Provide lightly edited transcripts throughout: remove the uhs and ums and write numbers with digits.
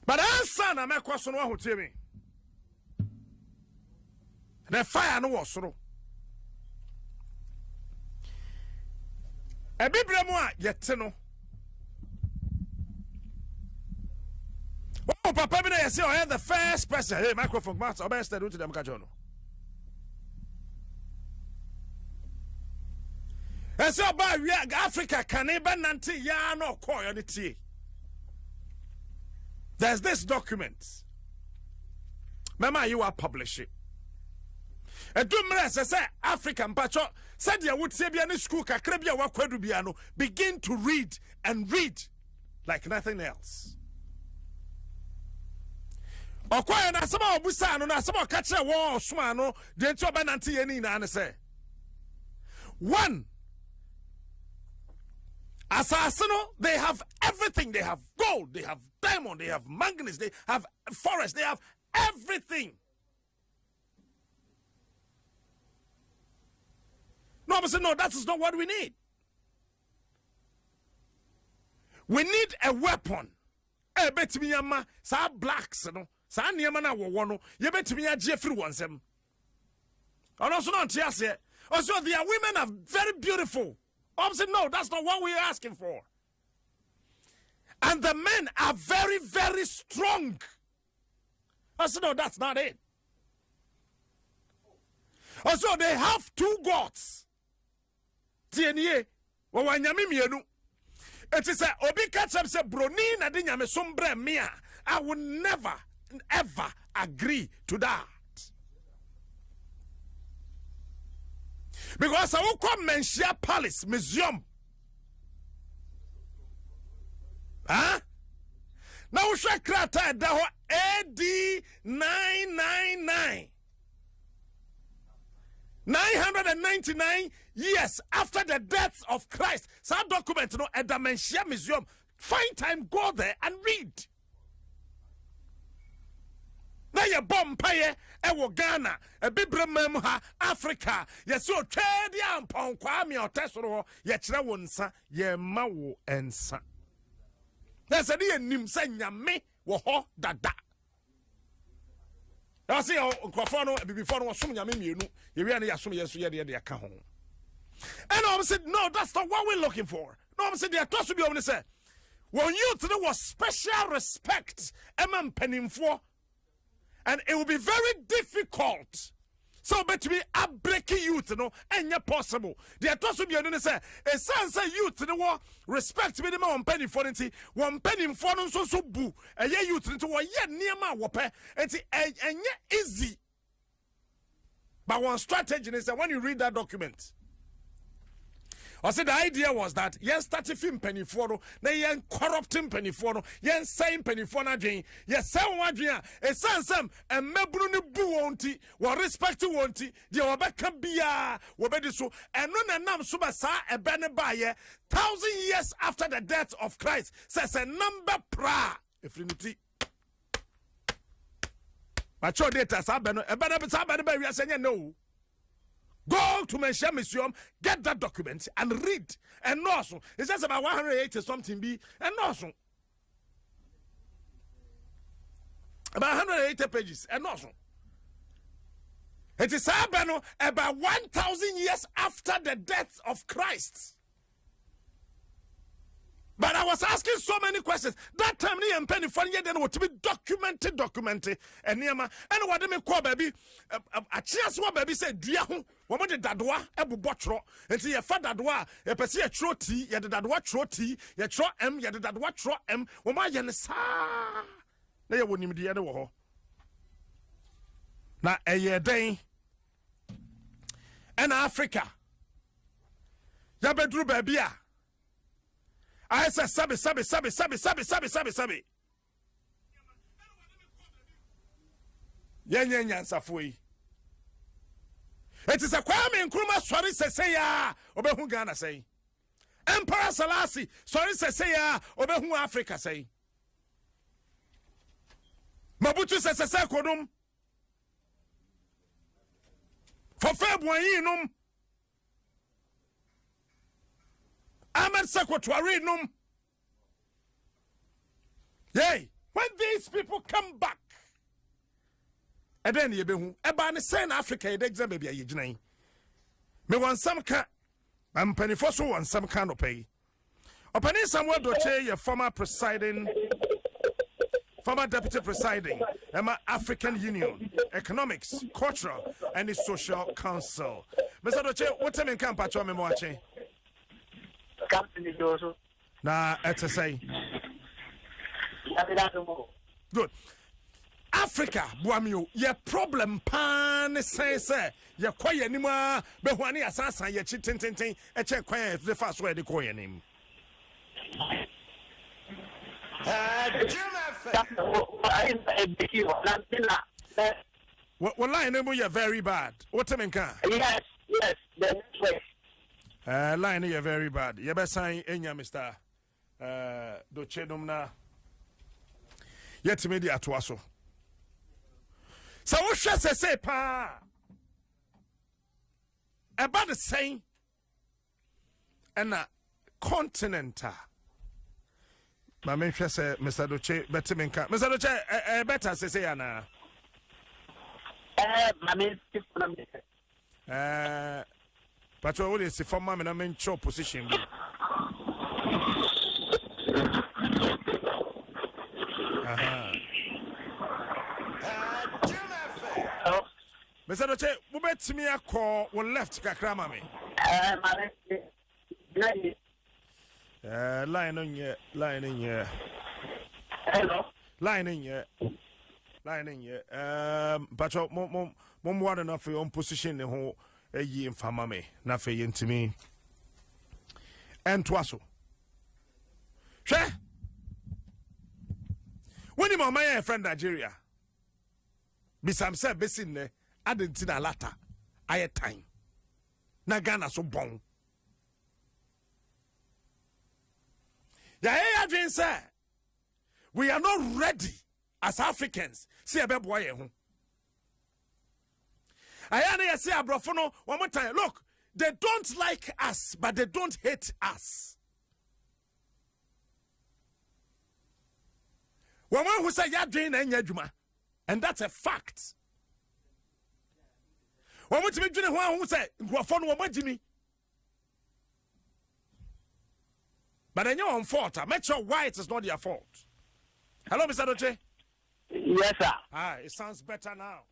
But answer na me question wa ho tie me. The fire no was so. E biblia mu a yete no. Oh papa bi na yesi o the first person. Hey microphone master obey do to them ka jono. Ese oba wi Africa kan e ba nante ya no koyo ne tie. There's this document. Mama, you are publishing. A dumre say African pacho said ya would say biani school kakrebia wakwedu biano begin to read and read like nothing else. Okwaya na sama obusa no na sama kache wo osuma no de nti oba nante ye ni na say. One, Assassino, they have everything. They have gold, they have diamond, they have manganese, they have forest, they have everything. No, but say, no, that is not what we need. We need a weapon. Eh, bet me yama, sa blacks, no, sa niyama na wono, ye bet me ya Jeffrey wansem. And also not yes, also their women are very beautiful. I said, no, that's not what we're asking for. And the men are very, very strong. I said, no, that's not it. Also, they have two gods. TNA, wanyami mienu. It is a obi catch say broni na di nyame sombre mia. I will never, ever agree to that. Because I will come Menchia Palace Museum. Huh? Now we shall krata daho AD 999. 999 years after the death of Christ. So document no at the Menchia Museum. Find time, go there and read. Na ye bompaye ewo Ghana e bibremam ha Africa ye so twedi ampon kwa mi otesoro ye kire wo nsa ye ma wo ensa na se de nim se nyame wo ho dada na se nkrofo no bibifo no som nyame mienu ye wi na yasom yeso ye de aka ho. And I said, no, that's not what we're looking for. No, I said, they are told to be able to say, when youth there was special respect, Eman Peninfo. And it will be very difficult. So, but to be a breaking youth, you know, and yet possible. They are told to be able to say, a son say youth, you know, respect me the one penny for it, 1 penny for so boo, a year youth into 1 year near my whoopper, and yet easy. But one strategy is that when you read that document, I said the idea was that yes, 30 penny for no, they corrupting penny for no, yes, same penny for na drain, yes, 7 1 drain, a some, and mebruni boo won't what respect to won't the Obeka Bia, Wobedi so, and none nam subasa a banner buyer 1,000 years after the death of Christ, says a number pra, infinity. Mature data, Sabano, a banner, Sabano, we are saying no. Go to Menchia Museum, get that document and read. And also, it's just about 180 something B. And also, about 180 pages. And also, it is about 1,000 years after the death of Christ. But I was asking so many questions. That time, me and Penny Funny then what to be documented, and Niama, and what they may call baby, a chance what baby said, Diahu, what the Dadwa, Ebu Botro, and see a fat Dadwa, a Pessia Troti, yet the Dadwa Troti, yet Tro M, yet the Dadwa Tro M, or my Yanasa. They wouldn't be the other war. Now, a year day, and Africa, Yabedru Babia. I said, sabi. It is a Kwame Nkrumah sorry say ya obehu Ghana say. Emperor Selassie sorry say ya obehu Africa say. Mobutu say kodum. For February num. Ahmed Secretary num. Yay, when these people come back, and then you be who about the Africa, you exam baby, you know. Me want some kind, I'm penny for so want some kind of pay. Opening somewhere Doche, your former deputy presiding, Emma African Union, Economics, Cultural, and the Social Council. Mr. Doche, what time in camp at your memoir? Nah, it's a say. Good. Africa, Buamio, your problem pan say, your quiet anymore, but when you assassin, your chitin, a check quiet the first way the coin name. What line number you're very bad? What time in car? Yes, the next way. Line you're very bad. You better sign in your Mr. Doche Domna. Yet to me the atwaso. So what shall I say, pa? About the same and a continental. My main say, Mr. Doche, better me can. Mr. Doche, better say, Anna. My main but what is the former and I mean, show position. Mr. Doche, who bet me a call when left Kakrama me? Line in here. Hello. Line in here. But mom want enough for your own position in whole a year in Famame, nothing to me. And Twasso. Sure. When you my friend Nigeria, be some said, Bessin, I didn't see a latter. I had time. Nagana so bon. Yeah, sir. We are not ready as Africans. See a baby boy. I say a brofono one more time. Look, they don't like us, but they don't hate us. One who say ya doing and that's a fact. One to be doing one who say brofono one Jimmy. But then you're on fault. Make sure why it is not your fault. Hello, Mr. Doche. Yes, sir. It sounds better now.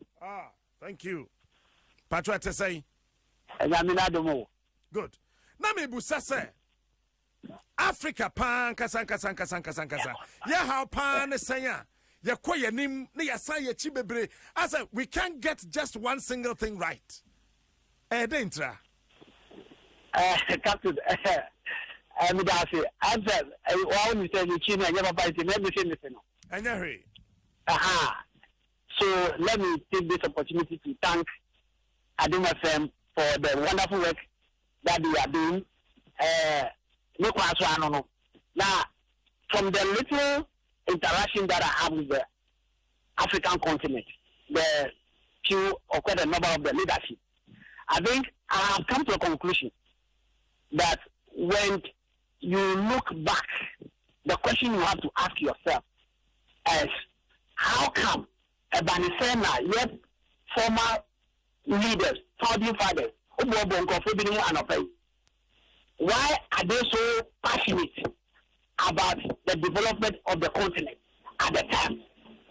Thank you. Patro to say. Good. Nami Busa say. Africa pan kasa. Yeah, how pan say ya koye nim na ya say chibebre. I said we can't get just one single thing right. Dentra. Captain. I say, answer. Why you say you China? Never buy it. Let me say this. And hurry. So let me take this opportunity to thank Adum FM for the wonderful work that they are doing. Now, from the little interaction that I have with the African continent, the few or quite a number of the leadership, I think I have come to a conclusion that when you look back, the question you have to ask yourself is, how come Ebanisena, yet former leaders, founding fathers, why are they so passionate about the development of the continent at the time?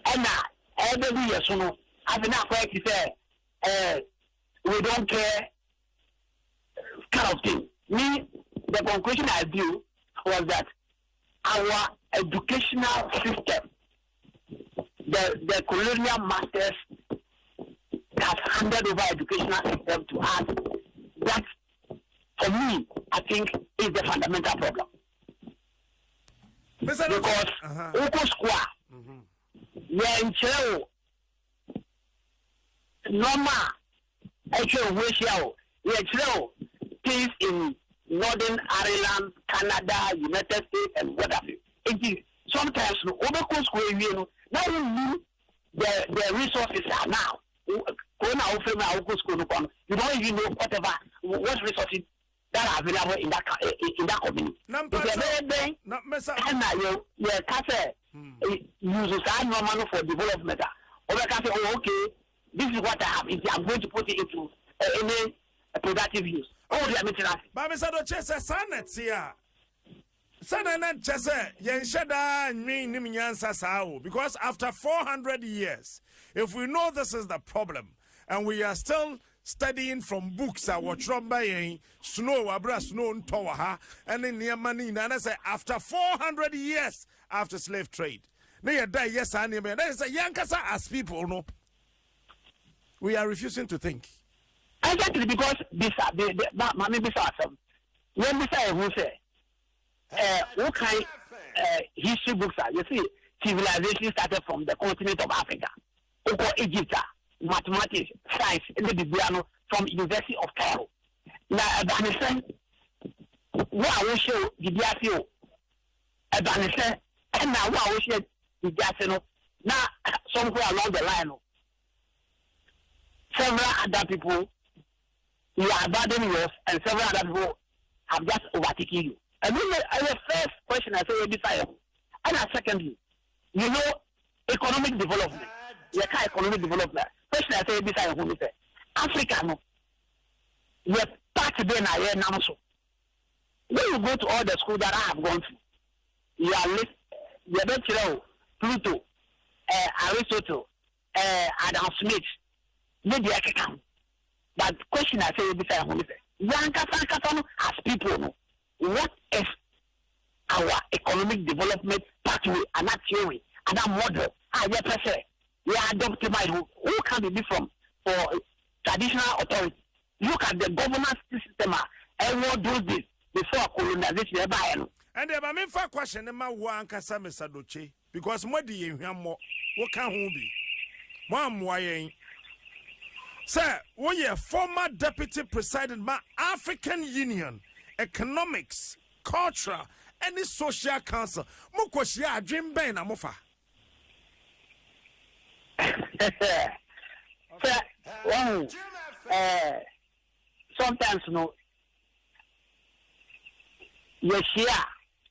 And now, every year, so I've enough right to say, we don't care, kind of thing. Me, the conclusion I drew was that our educational system, the colonial masters that handed over educational system to us, that for me, I think is the fundamental problem. Because Oko Square, normal, actual ratio, things in Northern Ireland, Canada, United States, and what have you. It is sometimes Oko Square, now the resources are now. You don't even know what resources that are available in that community. use that normal for development. Or I can say, oh, okay, this is what I have. I'm going to put it into any productive use. Oh, they are making us. But Mr. Dochese, Sanet here. Sanet Chese, Yenshada, Niminyansa Sao. Because after 400 years, if we know this is the problem, and we are still studying from books that were by snow, abra snow, towaha, and in near money, and I say after 400 years after slave trade. They die, yes, I name it. That is a Yankasa as people, no. We are refusing to think. Exactly, because this, Mammy Bissasam, when we say, who say, what kind history books are, you see, civilization started from the continent of Africa, Oko Egypt, mathematics, science, and the Bibliano from University of Cairo. Now, Afghanistan, what I will show the Biafio, Afghanistan, and now what I will show the Biafio, now, somewhere along the line, several other people, you are abandoning yours, and several other people have just overtaken you. And then the first question I say, and secondly, you know, economic development. Economic development. Question I say, Africa, no. You are part of the Namaso. When you go to all the schools that I have gone to, you are lecturer, Pluto, Aristotle, Adam Smith, maybe I can. But question I say, as people, no. What is our economic development pathway and that theory and that model? We are adopted by who can be different for traditional authority. Look at the governance system and what do this before colonization. And the main question is one Kasame Sadoche because more do you hear more? What can who be? One way. Sir, we are former deputy president by African Union. Economics, culture, any social council. Mukoshia dream ben amofa. Sometimes no. Yes, yeah.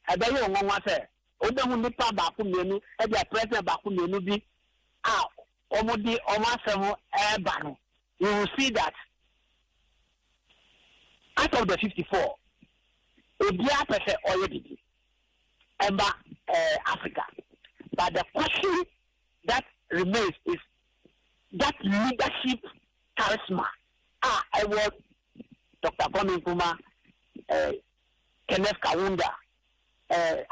I don't know what say. Oda hu nipa ba ku mienu, e dia president ba ku mienu bi. Ah, omodi omasemo e ba no. You will see that out of the 54. Obia person already about Africa. But the question that remains is that leadership charisma. I was Dr. Kwame Nkrumah, Kenneth Kaunda,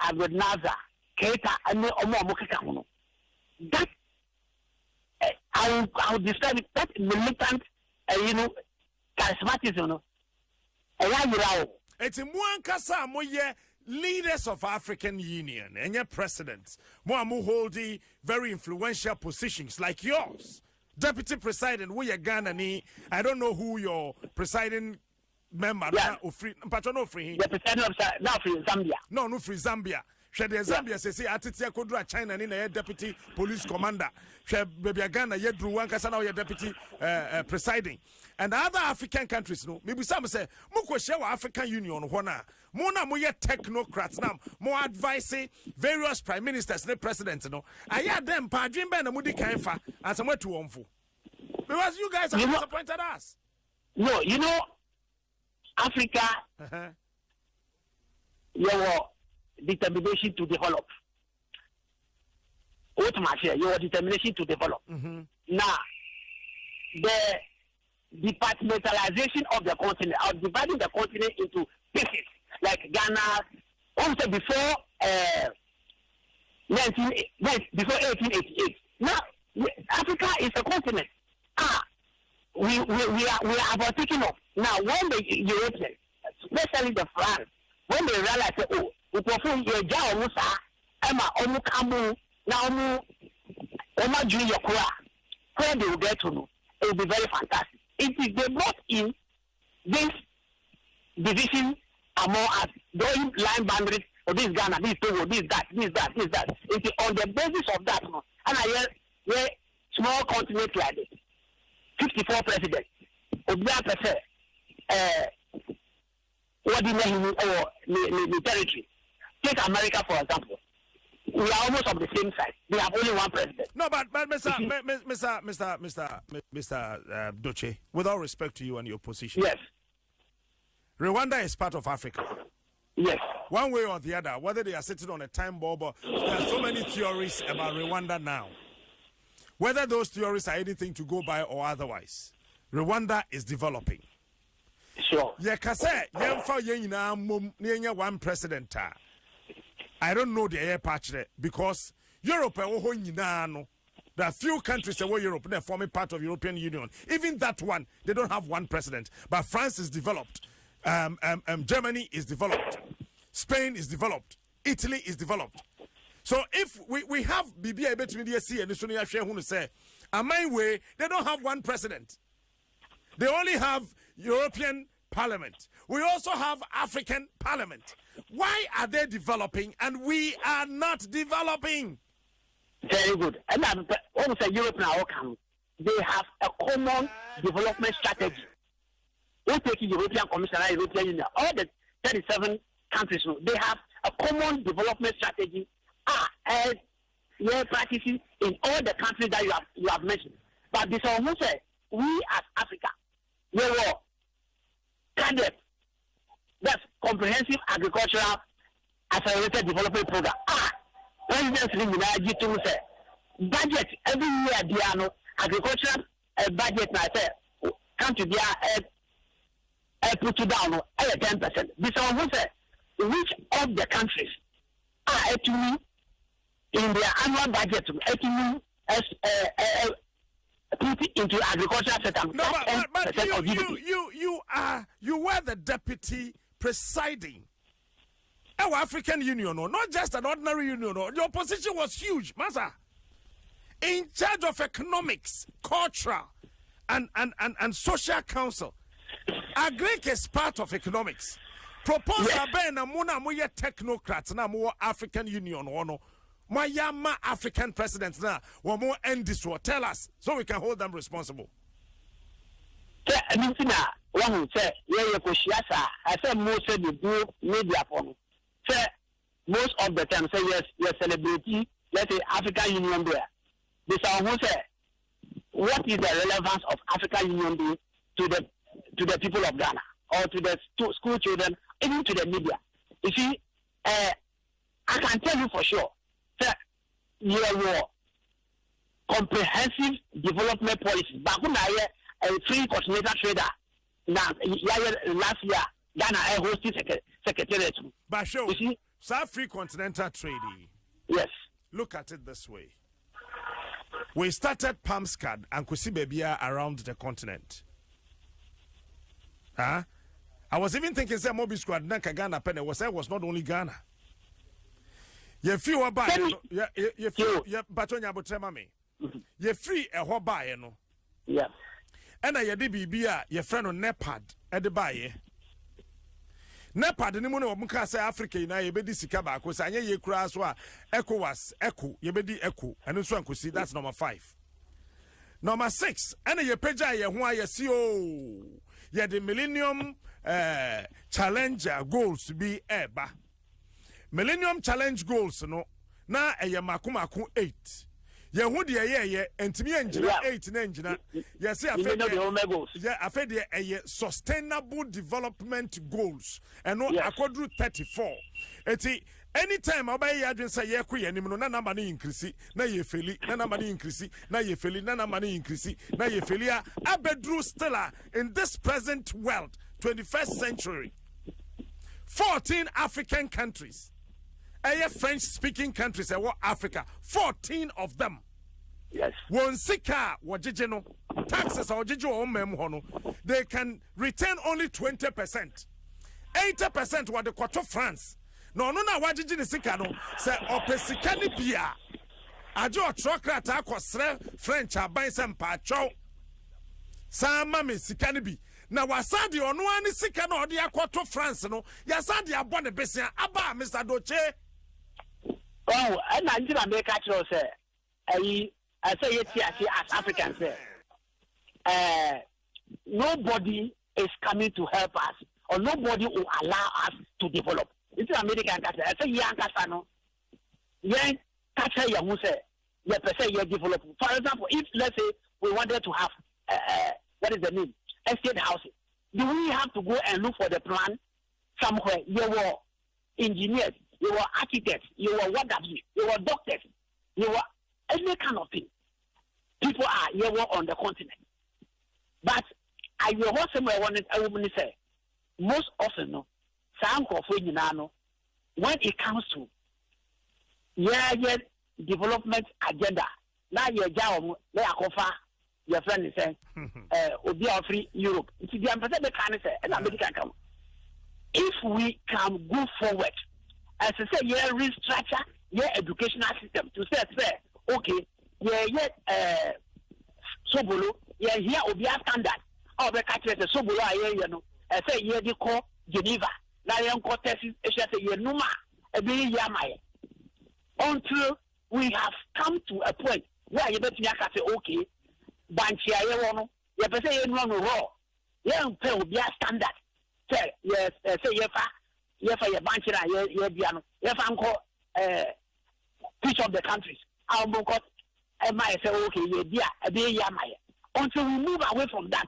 Albert Nazar, Keita, and Omo. That I will describe it, that militant, charismatism. It's in one kasa moye leaders of African Union and your presidents. Mo holding very influential positions like yours. Deputy President, we are Ghana ni. I don't know who your presiding member or free patrono free. The president of Zambia. No free Zambia. Share the Zambia say Atitia Kodra China ni na deputy police commander. Share baby Ghana yedru one kasa na your deputy presiding. And other African countries, no, maybe some say, Muko share African Union, Hona, Mona Moya technocrats now, more advising various prime ministers, the presidents, no. I had them, Padrim Ben and Moody Kaifa, and somewhere to Omfu. Because you guys have disappointed us. No, you know, Africa, your determination to develop. Automatically, your determination to develop. Now, the departmentalization of the continent, or dividing the continent into pieces, like Ghana, also before 1888. Now, Africa is a continent. We are about taking off. Now, when the Europeans, especially the France, when they realize, oh, we perform your job, Emma, Omukamu, now, Oma Junior Kura, where they will get to know, it will be very fantastic. It is they brought in this division among us, drawing line boundaries for this Ghana, this Togo, this that. It is on the basis of that, and I hear small continent like this, 54 presidents, Obia what do you mean, or the territory? Take America, for example. we are almost of the same size. They have only one president. No, but Mr. Doche, with all respect to you and your position, Yes. Rwanda is part of Africa. Yes. One way or the other, whether they are sitting on a time bomb, but there are so many theories about Rwanda now. Whether those theories are anything to go by or otherwise, Rwanda is developing. Sure. One president. I don't know the air patch because Europe, there are few countries that were Europe, they're forming part of European Union. Even that one, they don't have one president. But France is developed. Germany is developed. Spain is developed. Italy is developed. So if we have BBI between the SC and the Sunni Ashia who say, my way, they don't have one president. They only have European Parliament. We also have African Parliament. Why are they developing and we are not developing? Very good. And almost Europe now, they have a common development strategy. We take the European Commission and European Union, all the 37 countries, they have a common development strategy. And they're practicing in all the countries that you have mentioned. But this almost say we as Africa, we were CADEP, that's Comprehensive Agricultural Accelerated Development Program. President Minaji to say budget every year, Diano agricultural budget. I say country there put you down 10%. This almost say which of the countries are actually in their annual budget actually put into agricultural sector. No, but you were the deputy presiding our African Union, or not just an ordinary union. Your position was huge, Masa. In charge of economics, culture, and social council. Agric is part of economics. Proposal ben na muna moye technocrats na mo African Union ono. Mayama African presidents na wo mo end this war. Tell us so we can hold them responsible. I mean, one who say, yeah, I said most of the do media for me. Say most of the time, say yes, celebrity, let's say African Union there. This are who say, what is the relevance of African Union Day to the people of Ghana or to the school children, even to the media? You see, I can tell you for sure that your comprehensive development policy, back when I a free continental trader last year, Ghana hosted secretariat. But show, you see, free continental trading. Yes. Look at it this way. We started PAMSCAD and Kusibebia around the continent. I was even thinking, say, Mobi Squad, Nanka Ghana Penny was not only Ghana. You feel about you feel, Batonya Botremame. You free a hoba, you know. Yeah. And I did be your friend on NEPAD at the buy. NEPAD, the moon of Mukasa Africa, and I be Sikaba, because I ye crass wa ECOWAS, ECO, Yebedi ECO, and this one could see that's number 5. Number 6, and a peja ye why ye see ye the Millennium Challenger goals to be eba. Millennium Challenge goals, no, na a Makumaku 8. Yeah, who the yeah, and to me engine 8 engine. Yes, I fed a sustainable development goals and no according 34. Anytime I buy ya say yeah, na money increase, na ye feli, na money increase, na ye feli, na money increase, na ye felia. Abedru Stella in this present world, 21st century. 14 African countries. French-speaking countries in Africa, 14 of them. Yes. One sika wajijeno taxes or jijo memhono, they can return only 20%. 80% were the quarter France. No, wajijini sika no say opesikani bia. Ajo trokra ta kwasre French aban sem pacho. Sama me sikani bi. Na wasadi ono ani sika no odi akwato France no. Yasadi abone besia aba Mr. Doche. Oh, and I did make actual say, I say it as Africans say, nobody is coming to help us, or nobody will allow us to develop. This is American country. I say young Casano, young catch her who say yeah per se you develop. For example, if let's say we wanted to have what is the name? Estate housing. Do we have to go and look for the plan somewhere? You were engineers, you were architects, you were what have you were doctors, you were any kind of thing. People are here on the continent. But I will also want to say most often no when it comes to development agenda, now your job they are offer your friend is saying be free Europe. It's the ambassador can say and America come. If we can go forward as I say restructure your educational system to say okay, Sobolo, here Obia standard. Or the catcher the Sobolo, I say you call Geneva, Lion Cortes, Numa, a be Yamai. Until we have come to a point where you better say, okay, Banchia, you better say you run raw. You pay Obia standard. Say, yes, say, yes, for your Banchia, your piano, your uncle, each of the countries. Our Bokot, and my say, okay, yeah, a be Yamai. Until we move away from that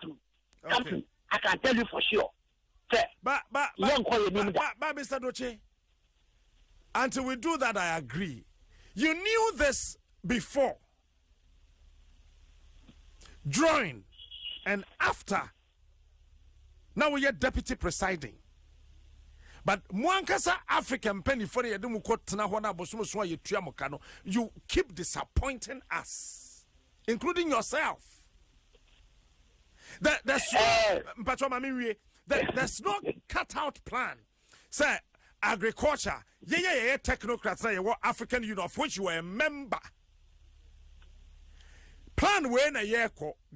country, I can tell you for sure. But Mr. Doche, until we do that, I agree. You knew this before, during, and after. Now we are deputy presiding. But Mwankasa African penny for the you keep disappointing us, including yourself. There's no cut-out plan. Say, agriculture, technocrats, African Union, of which you are a member. Plan when a year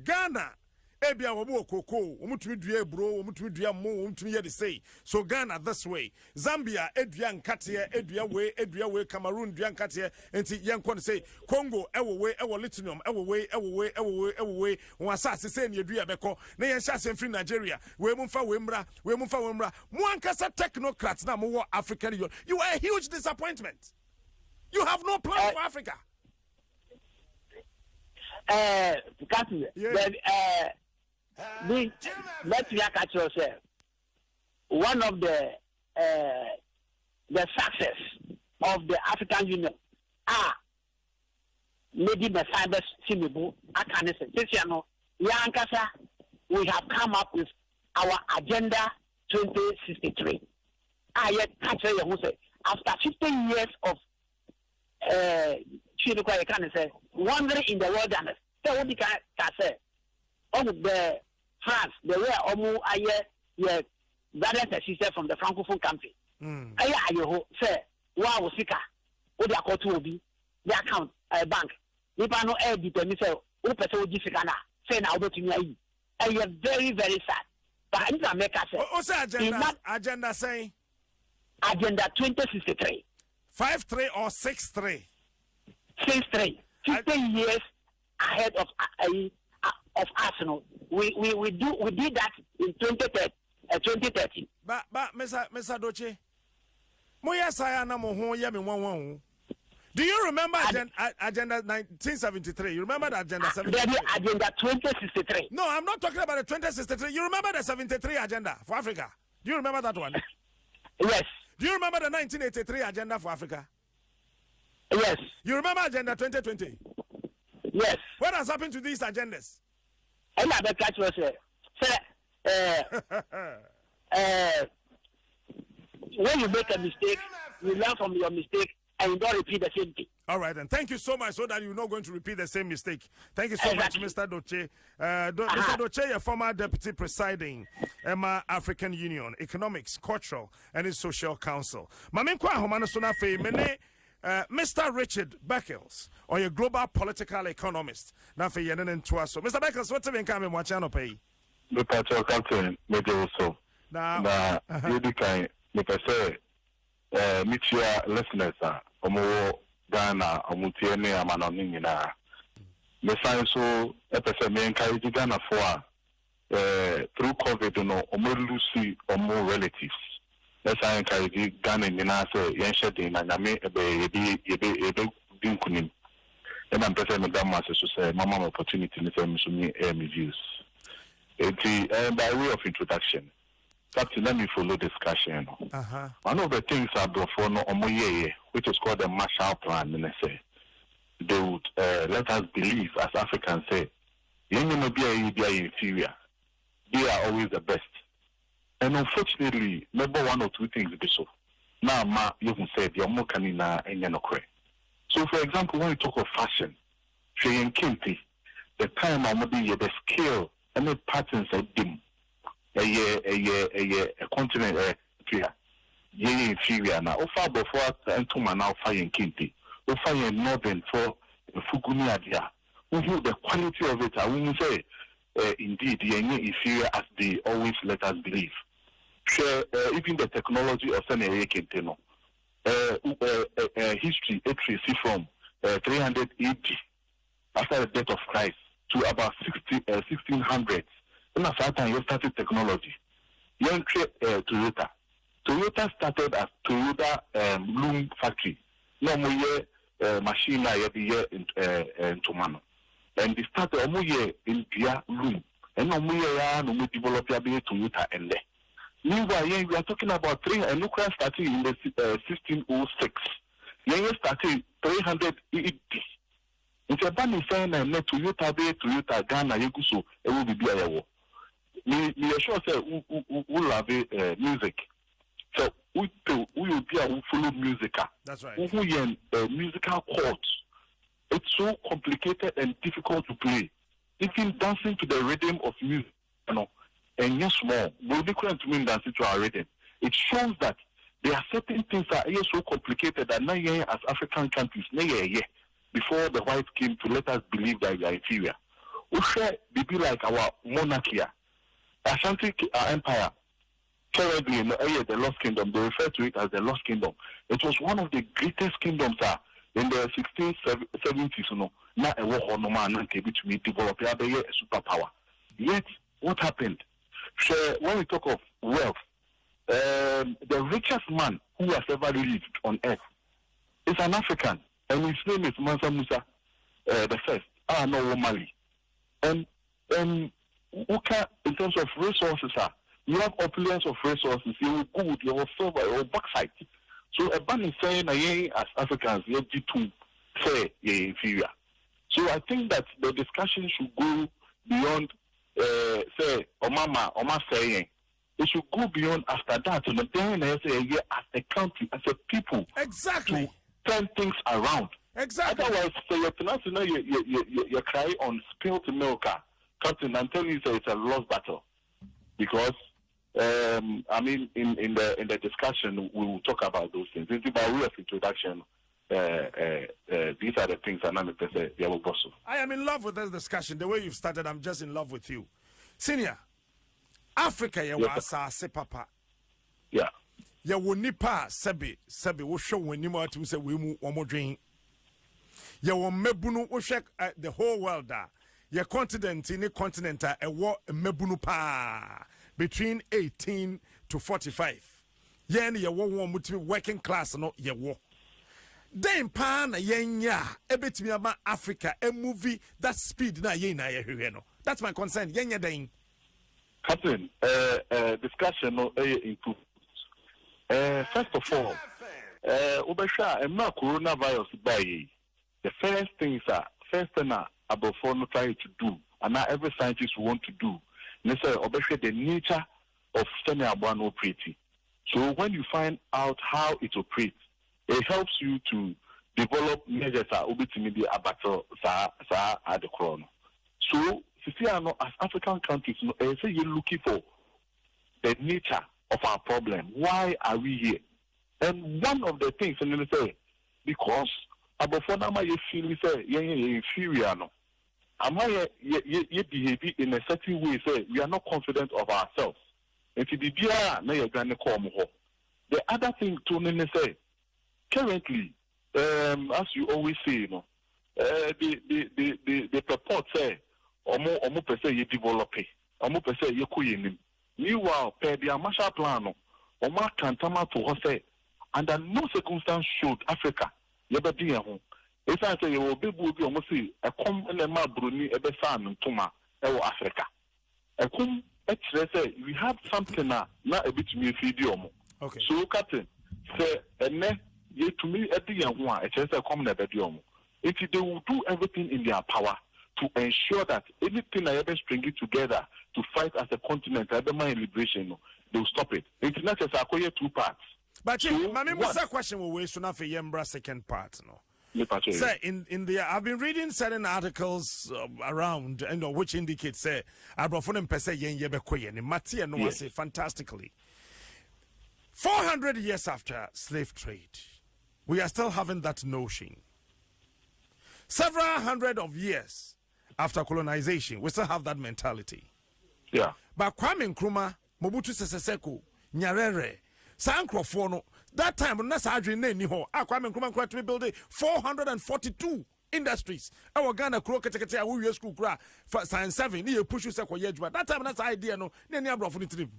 Ghana. Ebia wabu koko, umutumi duye bro, umutumi duya mo, umutumi yedi say. So Ghana this way, Zambia edua nkatia, edua way, Cameroon edua nkatia, enti yankon say Congo ewo lithium, ewo way, wasa se ne edua beko, na yensha se free Nigeria, we mumfa wemra, Mwankasa technocrats na mo African Union. You are a huge disappointment. You have no plan for Africa. Let's catch yourself. One of the success of the African Union maybe the cyber Simibu Akanis. We have come up with our agenda 2063. After 15 years of wandering in the wilderness. So what you can say? The France, they were almost a brothers and sisters from the Francophone country. Say, wow, Sika, what they are called to be the account bank. If I know a determined say, open so difficult, say now to me. I am very, very sad. But I need to make us say, what's agenda saying? Agenda 2063. 5-3 or 6-3? 6-3. 15 years ahead of Arsenal. We did that in 2013. But Mr. Doche, moya saya na mo ho ye me won. Do you remember agenda 1973? You remember the agenda 73? Agenda 2063. No, I'm not talking about the 2063. You remember the 73 agenda for Africa? Do you remember that one? Yes. Do you remember the 1983 agenda for Africa? Yes. You remember agenda 2020? Yes. What has happened to these agendas? And I catch you when you make a mistake, you learn from your mistake and you don't repeat the same thing. All right, then. Thank you so much, so that you're not going to repeat the same mistake. Thank you so much, Mr. Doche. Mr. Doche, a former deputy presiding Emma African Union, Economics, Cultural, and Social Council. Mr. Richard Beckles, or your global political economist. Mr. Beckles, what's the income in Wachano pay? The cultural captain, maybe also. Now, you can say, meet your listeners, Omo Ghana, Omutiene, Amanonina. The science so, episode me encourage Ghana for through COVID, no, Omo Lucy, Omo relatives. Let's encourage Ghana in Nasa, Yenshadin, and Yame, Ebe, say Madam Master say mama opportunity to say me views. By way of introduction, Captain, let me follow discussion. One of the things I brought for which is called the Marshall Plan, and they would let us believe as Africans say, young men be inferior. They are always the best. And unfortunately, maybe one or two things be so. Now, you can say the more canina and yanokre. So, for example, when we talk of fashion, Shayan Kinti, the time I'm the scale and the patterns of them, a continent, inferior now. Offer before and to now fire Kinti, offer northern for Fuguni Adia. The quality of it, I wouldn't say, indeed, the inferior as they always let us believe. Share even the technology of Senator Kenteno. History, see from 380 after the death of Christ to about 1600. And at that time, you started technology. You Toyota. Toyota started as Toyota loom factory. No more machine in Tomano. And they started in Dia loom. And no more develop Toyota and there. Meanwhile, we are talking about nuclear starting in the 1606. Then started 380. It's a band saying that Toyota, Ghana, Yeguso, it will be a me sure say we love music. So we will be a follow music. That's right. Musical chords. It's so complicated and difficult to play. Even dancing to the rhythm of music, and yes, more will be current to mean that to our rhythm. It shows that there are certain things that are so complicated that now as African countries, before the whites came to let us believe that we are inferior. We share be like our monarchy, Ashanti Empire. Currently, the Lost Kingdom, they refer to it as the Lost Kingdom. It was one of the greatest kingdoms in the 1670s. Now a war on man to develop a superpower. Yet, what happened? When we talk of wealth, the richest man who has ever lived on earth is an African, and his name is Mansa Musa the first. No Mali. And in terms of resources, you have opulence of resources. You have gold, you have silver, you have bauxite. So a ban is saying, as Africans, you have to say you're inferior. So I think that the discussion should go beyond. Say Oma saying it should go beyond after that. And then I say as a country, as a people, exactly to turn things around. Exactly. Otherwise, so you cry on spilled milk, Captain. I'm telling you, it's a lost battle because I mean, in the discussion, we will talk about those things. This is by way of introduction. These are the things I am in love with this discussion. The way you've started, I'm just in love with you. Senior, Africa, you was papa. Yeah. You will nipa sebi will show when you want to say we move one more drink. You will mebunu will check the whole world. Your continent in the continent a war mebunu pa between 18 to 45. Yen you won't be working class no ye war. Then pan yenya ebetimi ama Africa a movie that speed na ye na ye no. That's my concern. Yenya then. Captain, discussion no improve. First of all, Obesha coronavirus by the first things about for trying to do, and now every scientist want to do. Necessarily Obesha the nature of semi-urban operating. So when you find out how it operates, it helps you to develop measures a battle at the crown. So, as African countries, say you're looking for the nature of our problem. Why are we here? And one of the things, and then say, because Abofonama you feel inferior. Am I behave in a certain way? Say we are not confident of ourselves. And to be the other thing to say. Currently, as you always say, the purport say, omo per se ye develop, omo per se ye kuyenim. Meanwhile, per the Marshall Plan, omo kantama to say, under no circumstance should Africa never be a home. It's I say you will be almost see a come and a Bruni a besan and Tuma Africa. A come say we have something now a bit me video. Okay. So Captain say and to me at the young one, it's just a common video. If they will do everything in their power to ensure that anything I ever string it together to fight as a continent, I don't mind liberation, they will stop it. It's not just a 2 parts. But my question will wait so now for Yembra second part, no. Say in the I've been reading certain articles around which indicate say Abrofon pese yen yebekwe ni mati no was fantastically 400 years after slave trade we are still having that notion. Several hundred of years after colonization we still have that mentality. Yeah. But Kwame Nkrumah, Mobutu Sese Seko, Nyerere, Sankrofo no that time na sa adwene ni ho Kwame Nkrumah to build 442 industries. Our Ghana kro ketekete awu wie school kra science 7 ni push you say koye adwuma. That time na sa idea no na ni abrofo ni trip.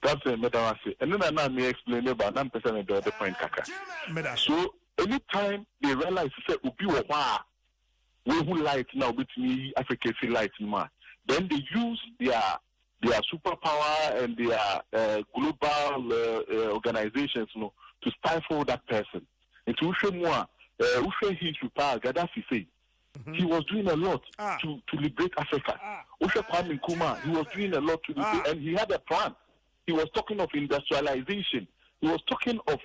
That's a medawase. And then I may explain about 9% of the point kaka. So anytime they realize say ubi wa we who light now with me Africa see light man, then they use their superpower and their global organizations, to stifle that person. And to Gaddafi say he was doing a lot to liberate Africa. Kwame Nkrumah, he was doing a lot to liberate, and he had a plan. He was talking of industrialization. He was talking of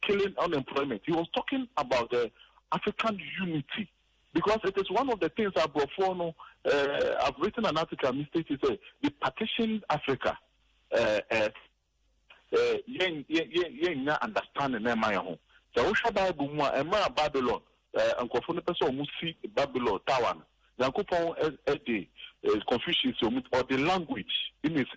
killing unemployment. He was talking about African unity. Because it is one of the things I've written an article, Mr. Say, the partitioned Africa, understanding them my home. The Osha Bible, Babylon, and Kofone person who see Babylon, Tawan, Yankopon, Confucius, or the language in its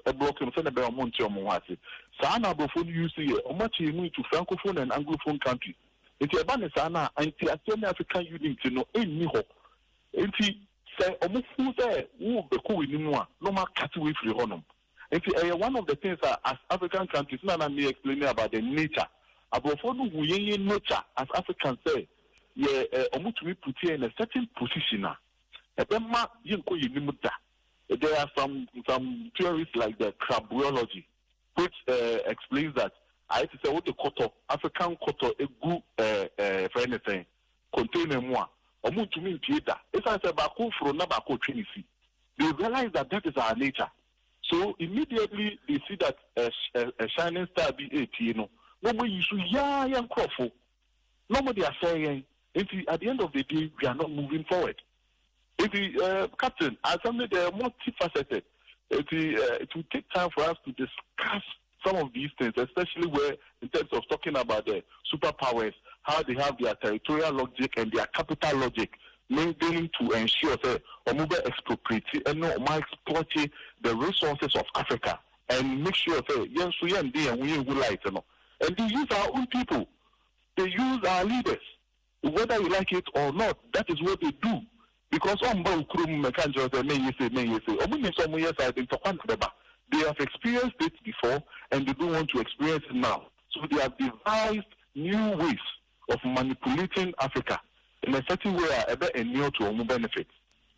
a broken Senator Monte Moati. Sana Bofon you see, or much you need to Francophone and Anglophone countries. It's a banner sana anti African unity no any hope. Enti say omufu say wo be ko ni mu a no ma cut away free honum. Enti one of the things as African countries na me explaining about the nature. Abofo no hu yen nature as Africans say ye omutumi put here in a certain position na. Ebema yen ko yin mu da. There are some theories like the crabbiology which explains that I say what the koto African koto a good for anything contain more. To mean theater. It's as a baku from Nabako Trinity. They realize that is our nature. So immediately they see that a shining star be 18. Nobody you should young crofo. Nobody are saying at the end of the day we are not moving forward. If the captain, as something they are multifaceted, it will take time for us to discuss some of these things, especially where in terms of talking about the superpowers, how they have their territorial logic and their capital logic, mainly to ensure that Omuba expropriate and no exploit the resources of Africa and make sure that yes, we and we will like and they use our own people, they use our leaders, whether you like it or not. That is what they do because they have experienced it before and they don't want to experience it now. So they have devised new ways of manipulating Africa in a certain way and near to our benefit.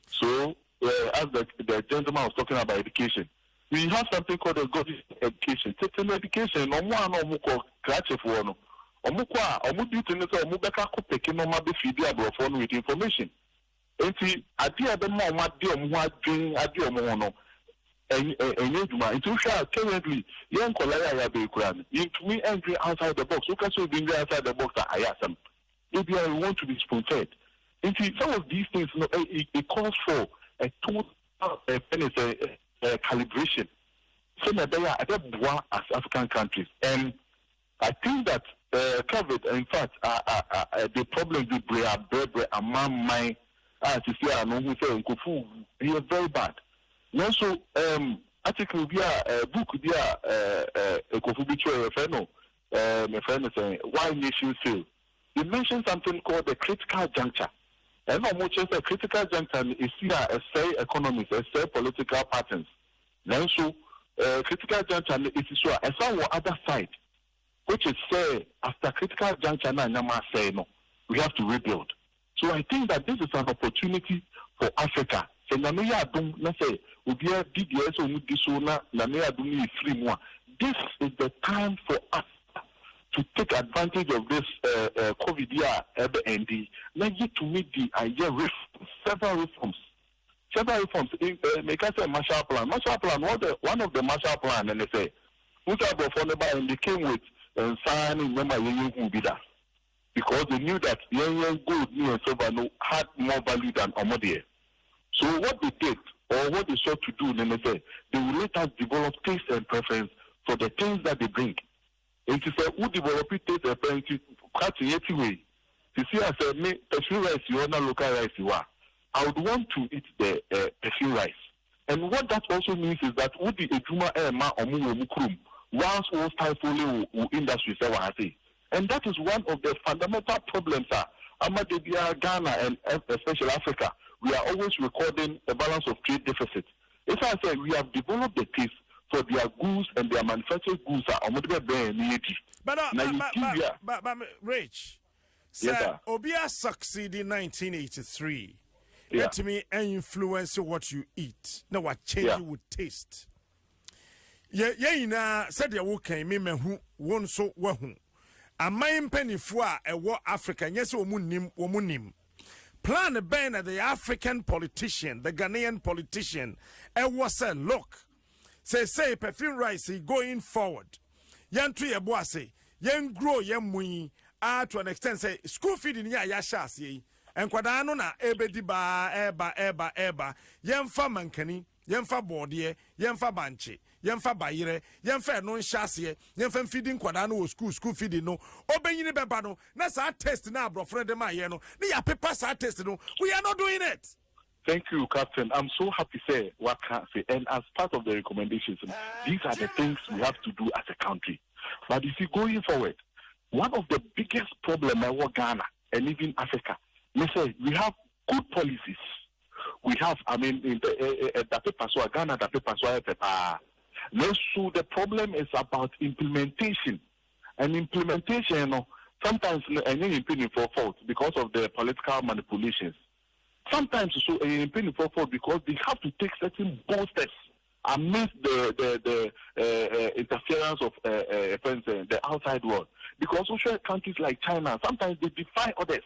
So, as the gentleman was talking about education, we have something called a God education. Certain education, no more no more scratch for no. Omukwa, omudu to say omubeka ko peke no ma be feed abrophone with information. Enti ade abema o ma de omu adwen ade omu no. Currently, young Kolaya Yabe into me entry outside the box. You can so bring outside the box. I ask them. Maybe I want to be sponsored. Some of these things, it calls for a total calibration. So that they are as African countries, and I think that COVID, in fact, the problem with Brea among my to see I know who say Nkufu, he is very bad. Also, article via book via Kofu Bicho Feno, my friend is saying, why nation fail? They mentioned something called the critical juncture. And how much is a critical juncture is here as say economics, as say political patterns. Then so critical juncture is so as our other side. which is say after critical juncture na nyama say no, we have to rebuild. So I think that this is an opportunity for Africa. Say nyame ya dum na say obi a DDS o mu di so na nyame ya dum ni free mu. This is the time for us to take advantage of this COVID year ND. Now get to meet the idea several reforms. Make us a Marshall Plan. Marshall Plan, one of the Marshall Plan, and they say, and they came with signing member who be that. Because they knew that young good new and silver had more value than Omodie. So what they did, or what they sought to do, then they say, they will let us develop taste and preference for the things that they bring. It is a who develop taste and preference to cut in any way. You see, I said, me, perfume rice, you are not local rice, you are. I would want to eat the perfume rice. And what that also means is that would the Ejuma Ema or Mukrum, once all stifle industry, and that is one of the fundamental problems, Amadebia, Ghana, and especially Africa. We are always recording a balance of trade deficit. As I said, we have developed the case for their goods and their manufactured goods are but Rich, sir, Obia succeeded in 1983. Let me influence what you eat. Now what change you would taste. Said you can me who won so well. A main penny for a war African, yes, womunim. Plan a ban at the African politician, the Ghanaian politician, and was said, look, say perfume rice going forward. Yan tree a boise, yan grow yan mui, to an extent say school feeding ya yashasi. And Quadano na ebediba eba yemfa mankani yemfa bordie yemfa banche yemfa bayire yemfa no nhyase yemfa feeding Quadano wo school feeding no obenyini beba no na sa test na abrofre de maye no na ya paper sa test no we are not doing it. Thank you, Captain. I'm so happy say what can say, and as part of the recommendations, these are the things we have to do as a country. But if you going forward, one of the biggest problems in Ghana and even Africa. Listen, we have good policies. We have, in the paper, so Ghana, the paper, so so the problem is about implementation. And implementation, sometimes implementing for fault because of the political manipulations. Sometimes so implementing for fault because they have to take certain bold steps amidst the interference of the outside world. Because social countries like China, sometimes they defy others.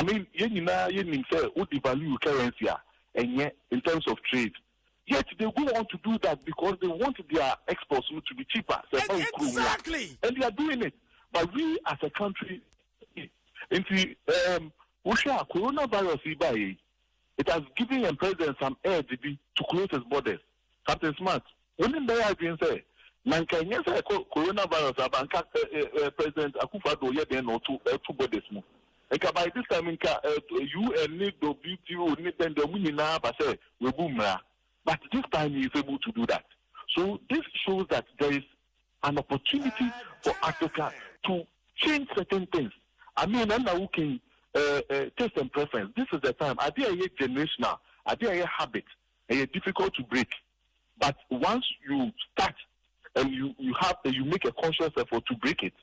You would devalue currency and yet in terms of trade. Yet they go on to do that because they want their exports to be cheaper. Exactly. And they are doing it. But we as a country, coronavirus, it has given the president some air to close his borders. Captain Smart, when they are being said, coronavirus, President Akufo-Addo, two borders. By this time, you and WTO need them the but this time he is able to do that. So this shows that there is an opportunity for Africa to change certain things. I'm now looking taste and preference. This is the time. Are they generational? Are they a habit? Are difficult to break? But once you start and you make a conscious effort to break it.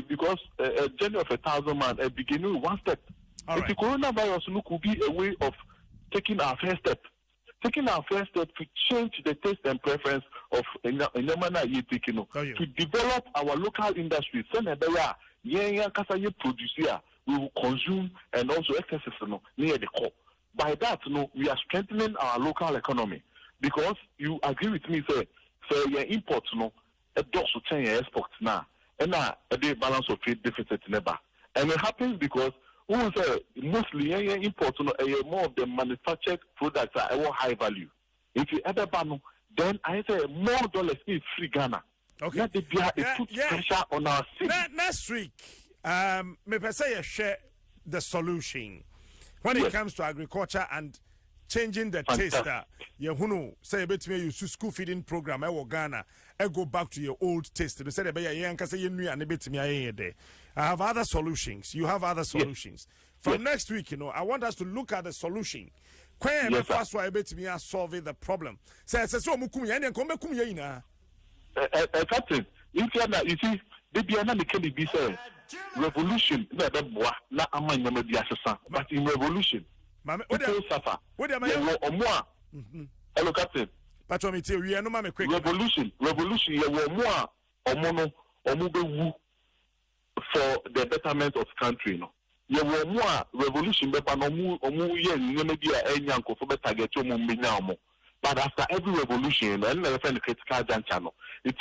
Because a journey of 1,000 man, a beginning with one step. If the coronavirus could be a way of taking our first step. Taking our first step to change the taste and preference of to develop our local industries. We will consume and also excesses near the core. By that, we are strengthening our local economy. Because you agree with me, sir, your imports, a dose to change your exports now. And now a balance of trade deficit never. And it happens because mostly imports more of the manufactured products are high value. If you ever ban, then I say more dollars in free Ghana. Okay. Let it put pressure on our city. Next week, maybe say share the solution when it comes to agriculture and changing the taste. Say a bit me use school feeding program. Ghana. I go back to your old taste. They said, I have other solutions. You have other solutions. From next week, I want us to look at the solution. First one, solving the problem. Captain, you see, they be another can be say revolution never boa na amanya me bi asesa but in revolution people suffer what am I or more hello captain patro me tell we no ma me quick revolution ye wo more omo be wu for the betterment of country no ye wo more revolution be pa no omu ye nyeme bi a enya nkofo be target omu mbenya omo. But after every revolution and the critical juncture no it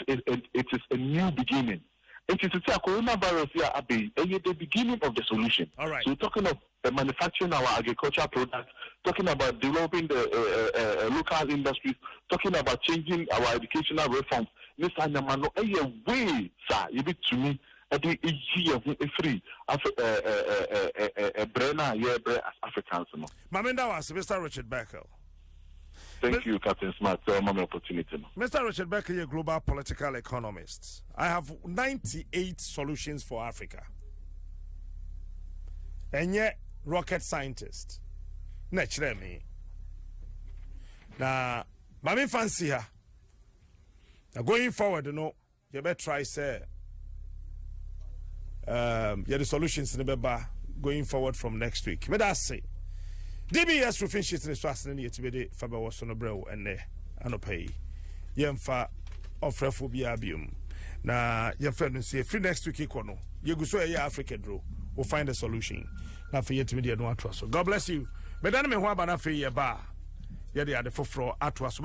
is a new beginning. It is a coronavirus here at the beginning of the solution. All right. So we're talking of manufacturing our agricultural products, talking about developing the local industries, talking about changing our educational reforms. This is a way, sir. You be to me. Free Africans. Maminda was Mr. Richard Becker. Thank you, Captain Smart. Opportunity. Mr. Richard Becker, a global political economist. I have 98 solutions for Africa. And yet, rocket scientist. Naturally, me. Now, Mami fancy her. Now, going forward, you know, you better try, say, the solutions in the beba going forward from next week. But that's it. DBS roofing sheet in the Swass and yet be Faber was on a brow and there. Anopay. Yemfa of Refobia na your friend say free next week econo. You go so a African draw. We'll find a solution. Now for yet media no trust. So God bless you. Madame Wabana for your bar. Yet the other for atwas.